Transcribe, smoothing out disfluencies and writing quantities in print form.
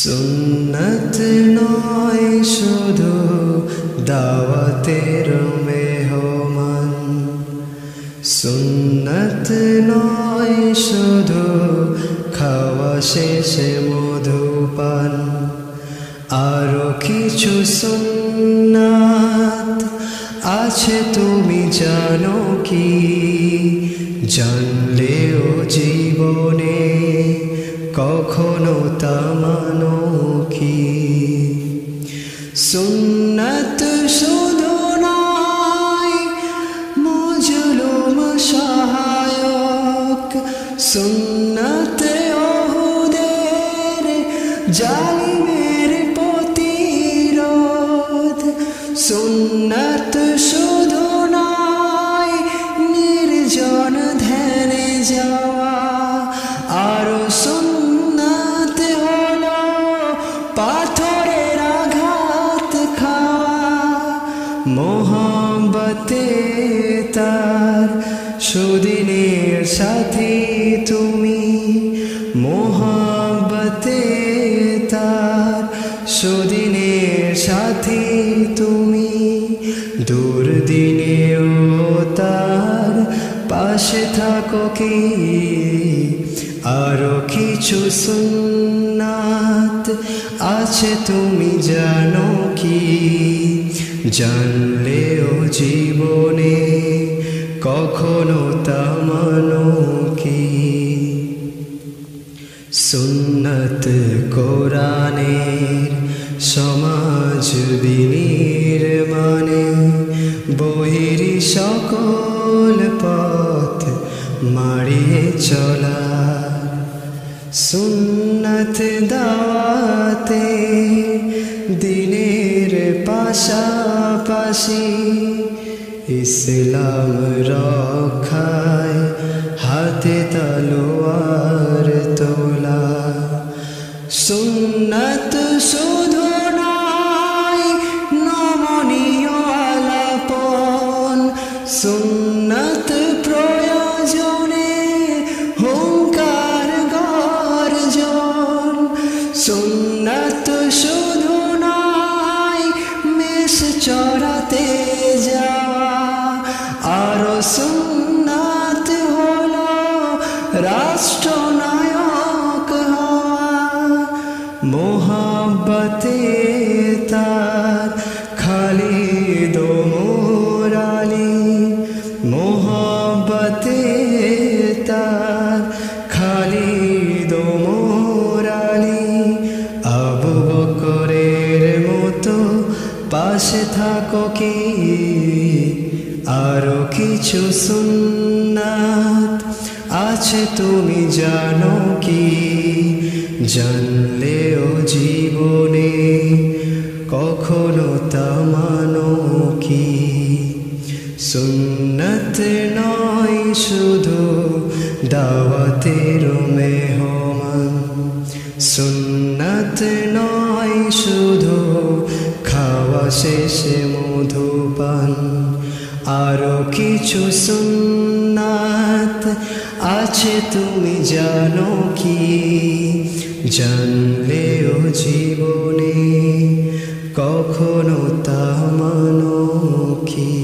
সুন্নত নয় শুধু দাওয়াতের মেহমান, সুন্নত নয় শুধু খাওয়া শেষে মধুপান, আরো কিছু সুন্নাত আছে তুমি জানো কি? জানলেও জীবনে কখনো তা মানো কি? সুন্নাত শুধু নয় মজলুম সহায়ক, সুন্নাত ওহুদের জালিমের প্রতিরোধ, সুন্নাত শুধু নয় নির্জন ধ্যানে যাওয়া, আরো সুন্নাত হলো পাথরের আঘাত খাওয়া। মোহাম্বতে তার সুদিনের সাথী তুমি, মোহাম্বতে তার সুদিনের সাথী তুমি, দুর্দিনেও তার পাশে থাকো কি? আরো কিছু সুন্নাত আছে তুমি জানো কি? জানলেও জীবনে কখনো তা মানো কি? সুন্নত কোরআনের সমাজ বিনির্মাণে, বহির সকল পথ মারিয়ে চলা, সুন্নত দাওয়াতে দিনের পাশাপাশি ইসলাম রক্ষায় হাতে তলোয়ার তোলা। সুন্নত শুধু নয় নমনীয় আলাপন, সুন্নত প্রয়োজনে হুঙ্কার গর্জন, সুন্নত শুধু নয় মেষ চড়াতে যাওয়া, আরো সুন্নাত হলো রাষ্ট্রনায়ক হওয়া। মোহাব্বতে তার খালিদ ওমর আলী, মোহাব্বতে তার খালিদ ওমর আলী, আবু বকরের মতো পাশে থাকো কি? আরো কিছু সুন্নাত আছে তুমি জানো কি? জানলেও জীবনে কখনো তা মানো কি? সুন্নত নয় শুধু দাওয়াতের মেহমান, সুন্নত নয় শুধু খাওয়া শেষে মধুপান, আরো কিছু সুন্নাত আছে তুমি জানো কি? জানলেও জীবনে কখনো তা মানো কি?